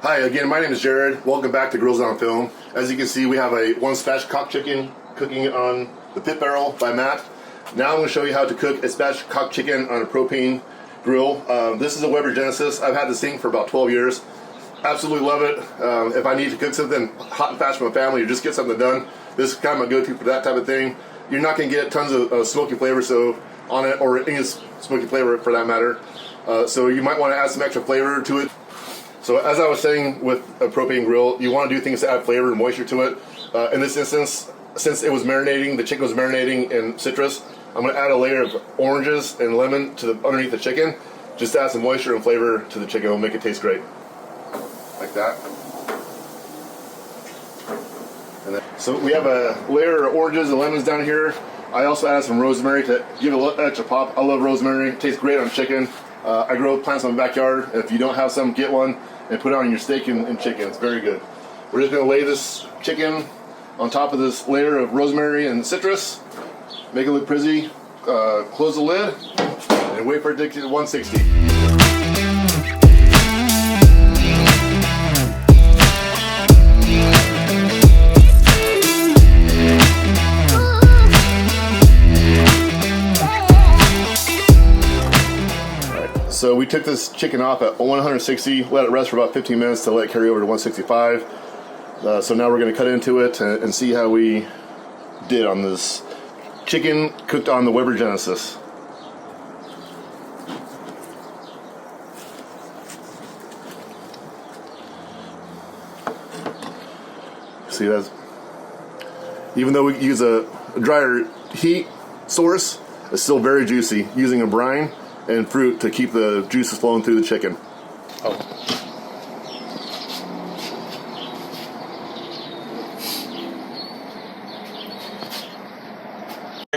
Hi again, my name is Jerad. Welcome back to Grills on Film. As you can see, we have one spatchcock chicken cooking on the pit barrel by Matt. Now I'm going to show you how to cook a spatchcock chicken on a propane grill. This is a Weber Genesis. I've had this thing for about 12 years. Absolutely love it. If I need to cook something hot and fast for my family or just get something done, this is kind of my go-to for that type of thing. You're not going to get tons of smoky flavor on it, or any smoky flavor for that matter. So you might want to add some extra flavor to it. So as I was saying with a propane grill, you want to do things to add flavor and moisture to it. In this instance, since it was marinating, the chicken was marinating in citrus, I'm going to add a layer of oranges and lemon to underneath the chicken, just to add some moisture and flavor to the chicken. It'll make it taste great. Like that. And then, so we have a layer of oranges and lemons down here. I also added some rosemary to give it a little extra pop. I love rosemary. It tastes great on chicken. I grow plants in my backyard. If you don't have some, get one and put it on your steak and chicken. It's very good. We're just going to lay this chicken on top of this layer of rosemary and citrus. Make it look pretty. Close the lid and wait for it to get to 160. So we took this chicken off at 160, let it rest for about 15 minutes to let it carry over to 165. So now we're going to cut into it and see how we did on this chicken cooked on the Weber Genesis. See, that's, even though we use a drier heat source, it's still very juicy, using a brine and fruit to keep the juices flowing through the chicken. Alright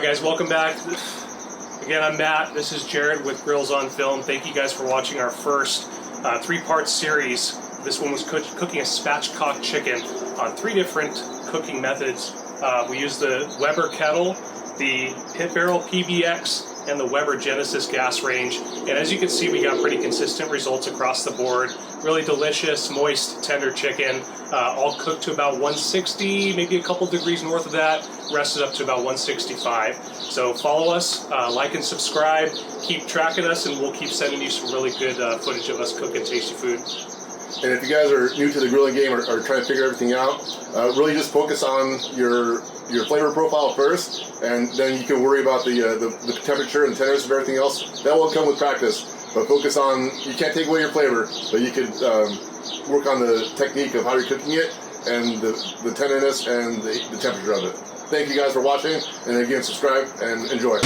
guys, welcome back. Again, I'm Matt. This is Jerad with Grills on Film. Thank you guys for watching our first three-part series. This one was cooking a spatchcock chicken on 3 different cooking methods. We used the Weber kettle, the pit barrel PBX, and the Weber Genesis gas range. And as you can see, we got pretty consistent results across the board. Really delicious, moist, tender chicken, all cooked to about 160, maybe a couple degrees north of that, rested up to about 165. So follow us, like and subscribe, keep tracking us, and we'll keep sending you some really good footage of us cooking tasty food. And if you guys are new to the grilling game or trying to figure everything out, really just focus on your flavor profile first, and then you can worry about the temperature and the tenderness of everything else. That will come with practice. But focus on, you can't take away your flavor, but you could work on the technique of how you're cooking it and the tenderness and the temperature of it. Thank you guys for watching, and again, subscribe and enjoy.